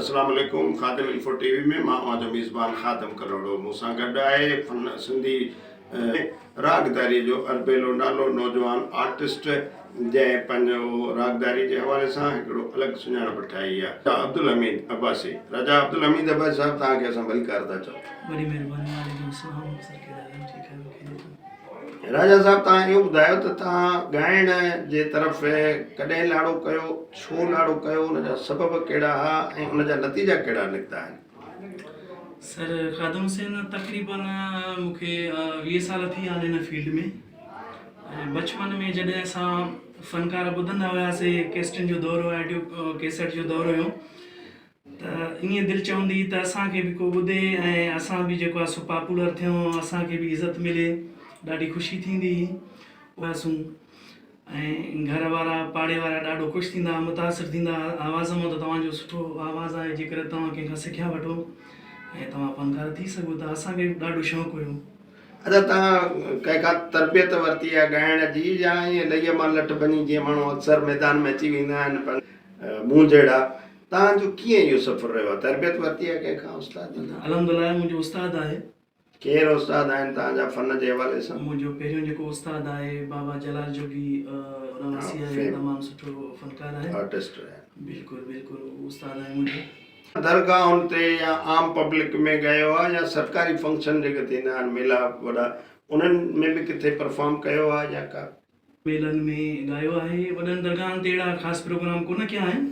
अस्सलाम वालेकुम। खादिम info TV में मां जो मेज़बान खादिम करोड़ो मूंसां गॾु आहे फन सिंधी रागदारी जो अरबेलो नालो नौजवान आर्टिस्ट जंहिं पंहिंजो रागदारी जे हवाले सां हिकिड़ो अलॻि सुञाणप ठाही आहे। अब्दुल हमीद अब्बासी। राजा अब्दुल हमीद अब्बासी साहब, तव्हांखे असां मलिकार था चऊं। बड़ी महिरबानी। वालेकुम अस्सलाम सर, ठीक है। राजा साहब, तव्हां इहो ॿुधायो त तव्हां ॻाइण जे तरफ़ कॾहिं लाड़ो कयो, छो लाड़ो कयो, उनजा सबब कहिड़ा हुआ ऐं उनजा नतीजा कहिड़ा निकिता आहिनि? सर खादिम हुसैन तक़रीबन मूंखे 20 साल थी विया आहिनि हिन फील्ड में। बचपन में जॾहिं असां फ़नकार ॿुधंदा हुआसीं, कैसेटनि जो दौरु, ऑडियो कैसेट जो दौरु हुयो, त ईअं दिलि चवंदी त असांखे बि को ॿुधे ऐं असां बि जेको आहे सो पॉपुलर थियूं, असांखे बि इज़त मिले, ॾाढी ख़ुशी थींदी हुआसीं। ऐं घर वारा पाड़े वारा ॾाढो ख़ुशि थींदा, मुतासिर थींदा आवाज़ मां, त तव्हांजो सुठो आवाज़ु आहे, जेकर तव्हां कंहिंखां सिखिया वठो ऐं तव्हां फ़नकार थी सघो था। असांखे ॾाढो शौक़ु हुयो। अच्छा, तव्हां कंहिंखां तरबियत वरिती आहे ॻाइण जी, या ईअं लईअ मां लट बनी जीअं माण्हू अक्सर मैदान में अची वेंदा आहिनि पर मूं जहिड़ा? तव्हांजो कीअं इहो सफ़र रहियो आहे? तरबियत वरिती आहे कंहिंखां उस्ताद? अल्हम्दुलिल्लाह मुंहिंजो उस्तादु आहे। केरु उस्ताद आहिनि तव्हांजा फ़न जे हवाले सां? मुंहिंजो पहिरियों जेको उस्तादु आहे बाबा जलाल जोगी रवासी आहे, तमामु सुठो फ़नकार आहे, आर्टिस्ट आहे। बिल्कुलु बिल्कुलु उस्तादु आहे मुंहिंजो। दरगाहुनि ते या आम पब्लिक में ॻायो आहे, या सरकारी फंक्शन जेके थींदा आहिनि मेला वॾा, उन्हनि में बि किथे परफॉर्म कयो आहे या का? मेलनि में ॻायो आहे। वॾनि दरगाहनि ते अहिड़ा ख़ासि प्रोग्राम कोन कया आहिनि,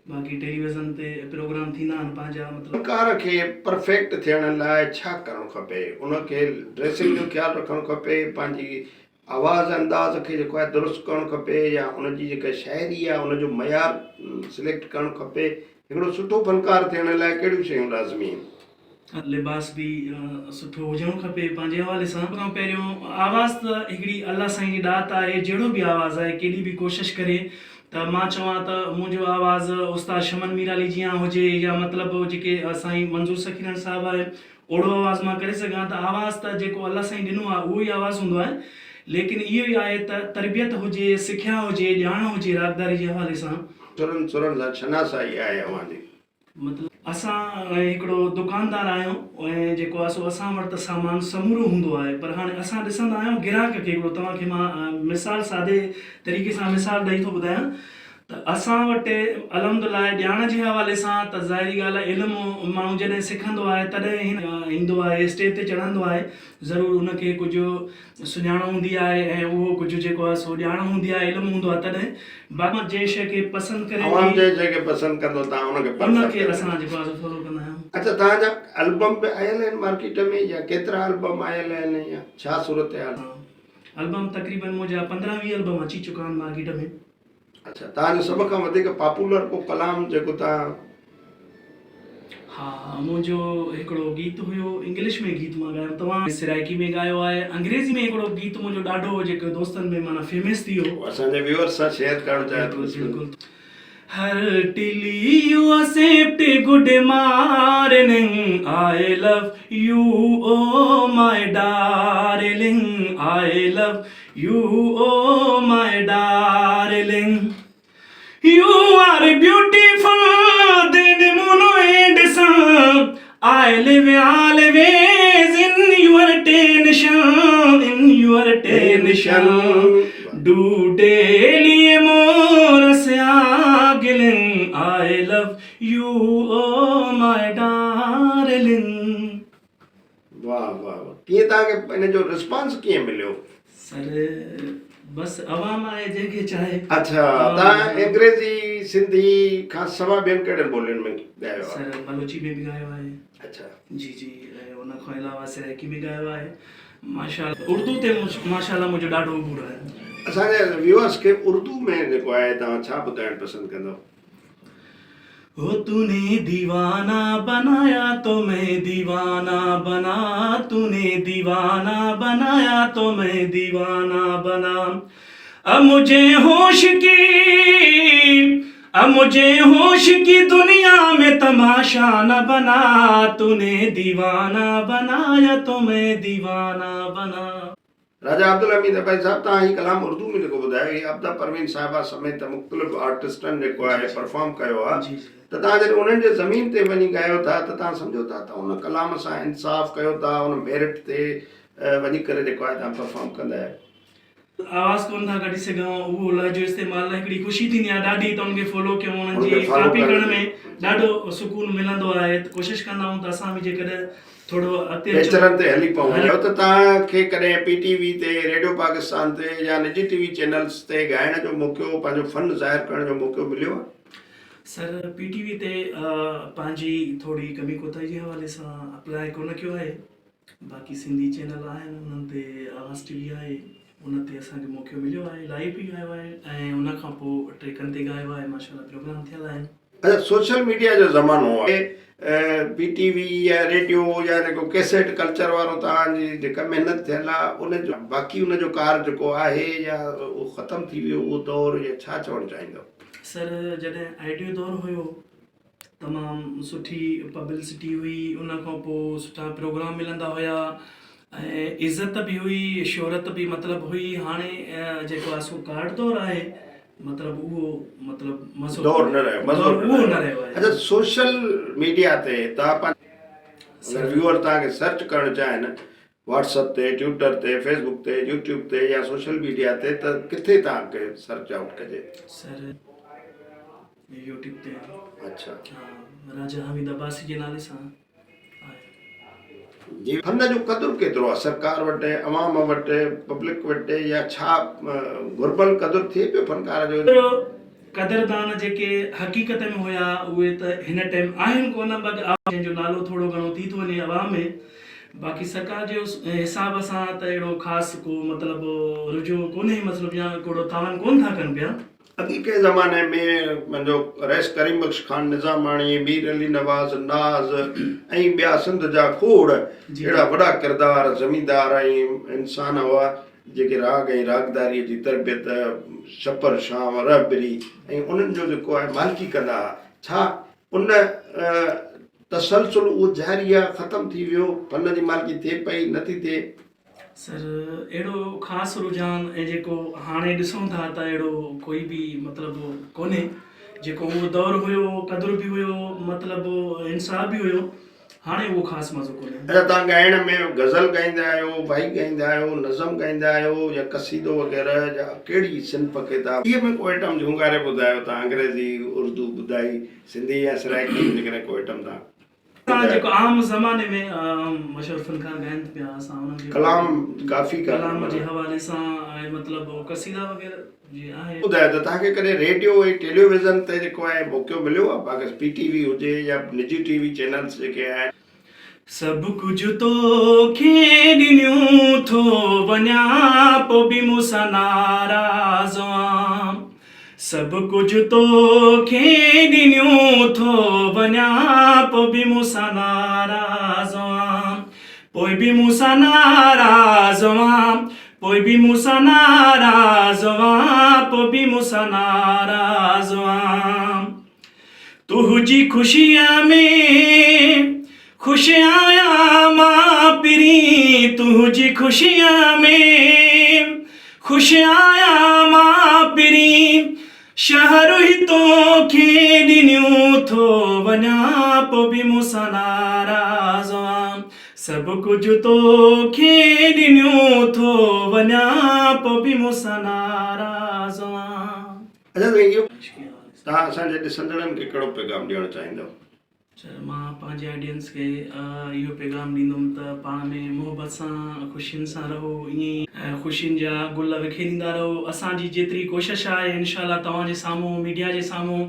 बाक़ी टेलीविज़न ते प्रोग्राम थींदा आहिनि पंहिंजा। मतिलबु फ़नकार खे परफेक्ट थियण लाइ छा करणु खपे? उनखे ड्रेसिंग जो ख़्यालु रखणु खपे, पंहिंजी आवाज़ अंदाज़ खे जेको आहे दुरुस्त करणु खपे, या उनजी जेका शाइरी आहे उनजो मयार सिलेक्ट करणु खपे? हिकिड़ो सुठो फ़नकार थियण लाइ कहिड़ियूं शयूं लाज़मी आहिनि? लिबास बि सुठो हुजणु खपे पंहिंजे हवाले सां। खां पहिरियों आवाज़ त हिकिड़ी अलाह साईं जी ॾात आहे। जहिड़ो बि आवाज़ु आहे, केॾी बि कोशिशि करे, त मां चवां त मुंहिंजो आवाज़ु उस्ताद शमन मीर अली जीअं हुजे, या मतिलबु जेके साईं मंज़ूर सकीरन साहिबु आहे, ओड़ो आवाज़ु मां करे सघां। त आवाज़ु त जेको अलाह साईं ॾिनो आहे उहो ई आवाज़ु हूंदो आहे, लेकिन इहो ई आहे त तरबियत हुजे, सिखिया हुजे, ॼाण हुजे रागदारी जे हवाले सां। सुरनि सां शनासाई आहे अव्हांजी। मतिलबु असां हिकिड़ो दुकानदार आहियूं, ऐं जेको आहे सो असां वटि त सामान समूरो हूंदो आहे, पर हाणे असां ॾिसंदा आहियूं ग्राहक खे। हिकिड़ो तव्हांखे मां मिसाल, सादे तरीक़े सां मिसाल ॾेई थो ॿुधायां, त असां वटि अल्हम्दुलिल्लाह ॼाण जे हवाले सां त ज़ाहिरी ॻाल्हि आहे, इल्मु माण्हू जॾहिं सिखंदो आहे तॾहिं ईंदो आहे, स्टेज ते चढ़ंदो आहे। ज़रूरु उनखे कुझु सुञाण हूंदी आहे, ऐं उहो कुझु जेको आहे सो ॼाण हूंदी आहे, इल्मु हूंदो आहे, तॾहिं बाक़ी जंहिं शइ खे पसंदि करे जेके पसंदि कंदो तव्हां उनखे असां जेको आहे फॉलो कंदा आहियूं। अच्छा, तव्हांजा एल्बम बि आयल आहिनि मार्केट में, या केतिरा एल्बम आयल आहिनि, या छा सूरत हाल? एल्बम तक़रीबन मुंहिंजा 15-20 एल्बम अची चुका आहिनि मार्केट में। अच्छा, तव्हांजो सभ खां वधीक पॉपुलर को कलाम जेको तव्हां? हा, मुंहिंजो हिकिड़ो गीत हुयो, इंग्लिश में गीत मां ॻायो, तव्हां सिराइकी में ॻायो आहे। अंग्रेज़ी में हिकिड़ो गीत मुंहिंजो ॾाढो जेको दोस्तनि में माना फेमस थी वियो, असांजे व्यूअर्स सां शेयर करणु चाहियां थो। बिल्कुलु। हर टिली you accept good morning, I love you oh my darling, I love you oh my darling, you are beautiful than the moon and sun, I live always in your attention, in your attention, do daily more swaggling, I love you oh my darling। वाह वाह, कीअं तव्हांखे इन जो response कीअं मिलियो? Sir बस अवाम आहे जंहिंखे चाहे। अच्छा, तव्हां अंग्रेज़ी सिंधी खां सवाइ ॿियनि कहिड़े ॿोलियुनि में ॻायो आहे? सर बलोची में बि ॻायो आहे। अच्छा जी जी, ऐं उन खां अलावा सिराइकी में ॻायो आहे। माशाअल्लाह उर्दू ते माशाअल्लाह मुंहिंजो ॾाढो अबूर आहे। असांजे व्यूअर्स खे उर्दू में जेको आहे तव्हां छा ॿुधाइणु पसंदि कंदव? हो तूने दीवाना बनाया तो मैं दीवाना बना, तूने दीवाना बनाया तो मैं दीवाना बना, अब मुझे होश की दुनिया में तमाशा न बना, तूने दीवाना बनाया तो मैं दीवाना बना। राजा अब्दुल हमीद भाई साहब तव्हां ही कलाम उर्दू में जेको ॿुधायो हीअ अब्दा परवीन साहिबा समेत मुख़्तलिफ़ आर्टिस्टनि जेको आहे परफॉर्म कयो आहे जी त तव्हां जॾहिं उन्हनि जे ज़मीन ते वञी ॻायो था त तव्हां सम्झो था त उन कलाम सां इंसाफ़ कयो था उन मेरिट ते वञी करे जेको आहे तव्हां परफॉर्म कंदा आहियो। आवाज़ कोन था कढी सघूं उहो लहजो इस्तेमालु लाइ हिकिड़ी ख़ुशी थींदी आहे ॾाढी त उनखे फॉलो कयूं उन्हनि उनखे जी follow कॉपी करण करण में ॾाढो सुकून मिलंदो आहे त कोशिशि कंदा आहियूं त असां बि जेकॾहिं थोरो अॻिते पेचरनि ते हली पऊं त तव्हांखे कॾहिं PTV ते रेडियो पाकिस्तान ते या निजी TV चैनल्स ते ॻाइण जो मौक़ो पंहिंजो फन ज़ाहिर करण जो मौक़ो मिलियो आहे? सर PTV ते पंहिंजी थोरी कमी कोताही जे हवाले सां अप्लाई कोन कयो आहे। बाक़ी सिंधी चैनल आहिनि उन्हनि ते आवाज़ TV आहे उन ते असांखे मौक़ो मिलियो आहे लाइव बि ॻायो आहे ऐं उन खां पोइ ट्रेकनि ते ॻायो आहे माशाल्लाह प्रोग्राम थियल आहिनि। अच्छा सोशल मीडिया जो ज़मानो आहे PTV या रेडियो या जेको कैसेट कल्चर वारो तव्हांजी जेका महिनत थियल आहे उनजो बाक़ी उनजो कार जेको आहे या उहो ख़तमु थी वियो उहो दौरु या छा चवणु चाहींदो? सर जॾहिं आइडियो दौरु हुयो तमामु सुठी पब्लिसिटी हुई उन खां पोइ सुठा प्रोग्राम मिलंदा हुया ऐं इज़त बि हुई शोहरत बि मतिलबु हुई। हाणे जेको आहे सो कार्ड दौरु आहे मतिलबु उहो मतिलबु मज़ो दौरु न रहियो मज़ो उहो न रहियो आहे। अच्छा सोशल मीडिया ते तव्हां पंहिंजे व्यूअर तव्हांखे सर्च करणु चाहिनि व्हाट्सअप ते ट्विटर ते फेसबुक ते यूट्यूब ते या सोशल मीडिया ते त किथे तव्हांखे सर्च आउट कजे? सर यूट्यूब ते अच्छा राजा हमीद अब्बासी जे नाले सां जी फन जो क़दुरु केतिरो आहे सरकार वटि अवाम वटि पब्लिक वटि या छा घुर्बल क़दुरु थिए पियो फनकार जो? क़दरदान जेके हक़ीक़त में हुया उहे त हिन टाइम आहिनि कोन जंहिंजो नालो थोरो घणो थी थो वञे अवाम में। बाक़ी सरकार जो हिसाब सां त अहिड़ो ख़ासि को मतिलबु रुझो कोन्हे मतिलबु या कोड़ो तावन कोन था कनि पिया। अॻे के ज़माने में मुंहिंजो रईस करीम बख्श खान निज़ामाणी मीर अली नवाज़ नाज़ ऐं ॿिया सिंध जा खोड़ अहिड़ा वॾा किरदार ज़मींदार ऐं इंसान हुआ जेके राग ऐं रागदारीअ जी तरबियत छपर शाम रहबरी ऐं उन्हनि जो जेको आहे मालिकी कंदा हुआ। छा उन तसलसुल उहो जारी आहे ख़तमु थी वियो फन जी मालिकी थिए पई नथी थिए? सर अहिड़ो ख़ासि रुझान ऐं जेको हाणे ॾिसूं था त अहिड़ो कोई बि मतिलबु कोन्हे। जेको उहो दौरु हुयो क़दुरु बि हुयो मतिलबु इंसाफ़ बि हुयो हाणे उहो ख़ासि मज़ो कोन्हे। अच्छा तव्हां ॻाइण में गज़ल ॻाईंदा आहियो भाई ॻाईंदा आहियो नज़म ॻाईंदा आहियो या कसीदो वग़ैरह या कहिड़ी सिंफ खे तव्हां इहे में को आइटम झूंगारे ॿुधायो तव्हां अंग्रेज़ी उर्दू ॿुधाई सिंधी या सराइकी जेकॾहिं को आइटम तव्हां जेको आम ज़माने में मशहूरु फनकार ॻाइनि पिया असां उन्हनि कलाम काफ़ी कलाम जे हवाले सां मतिलबु कसीदा वग़ैरह जी आहे। ॿुधायो त तव्हांखे कॾहिं रेडियो ऐं टेलीविज़न ते जेको आहे मौक़ो मिलियो आहे बाक़ी PTV हुजे या निजी TV चैनल्स जेके आहिनि? सभु कुझु तोखे ॾिनियूं थो वञा पोइ बि मूंसां नाराज़ आं। सभु कुझु तोखे ॾिनियूं थो वञा पोइ बि मूंसां नाराज़ आं। पोइ बि मूंसां नाराज़ आं पोइ बि मूंसां नाराज़ आं पोइ बि मूंसां नाराज़ आं। तुंहिंजी ख़ुशीअ में ख़ुशि आहियां मां पिरी तुंहिंजी ख़ुशीअ में ख़ुशि आहियां मां पिरी शहरु ई तोखे ॾिनियूं थो वञा पोइ बि मूंसां नाराज़ आं। सभु कुझु तोखे ॾिनियूं थो वञा पोइ बि मूंसां नाराज़ आं। अच्छा त इहो तव्हां असांजे ॾिसंदड़नि खे कहिड़ो पैगाम ॾियणु चाहींदव? मां पंहिंजे ऑडियंस खे इहो पैगाम ॾींदुमि त पाण में मोहबत सां ख़ुशियुनि सां रहो ईअं ख़ुशियुनि जा गुल विखेरींदा रहो। असांजी जेतिरी कोशिशि आहे इनशाला तव्हांजे साम्हूं मीडिया जे साम्हूं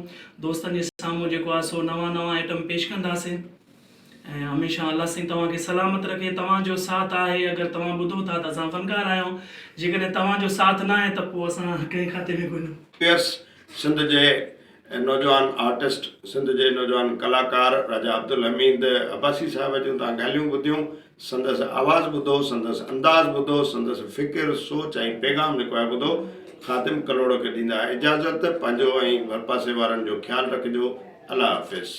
दोस्तनि जे साम्हूं जेको आहे सो नवां नवां आइटम पेश कंदासीं ऐं हमेशह अलाह साईं तव्हांखे सलामत रखे। तव्हांजो साथ आहे अगरि तव्हां ॿुधो था त असां फनकार आहियूं जेकॾहिं तव्हांजो साथ न आहे त पोइ असां कंहिं खाते में कोन्ह। सिंध जे नौजवान आर्टिस्ट सिंध जे नौजवान कलाकार राजा अब्दुल हमीद अब्बासी साहिब जूं तव्हां ॻाल्हियूं ॿुधियूं संदसि आवाज़ ॿुधो संदसि अंदाज़ ॿुधो संदसि फ़िकिर सोच ऐं पैगाम जेको आहे ॿुधो। ख़ातिम कलोड़ खे ॾींदा इजाज़त पंहिंजो ऐं भर पासे वारनि जो ख़्यालु रखिजो। अल्लाह हाफ़िज़।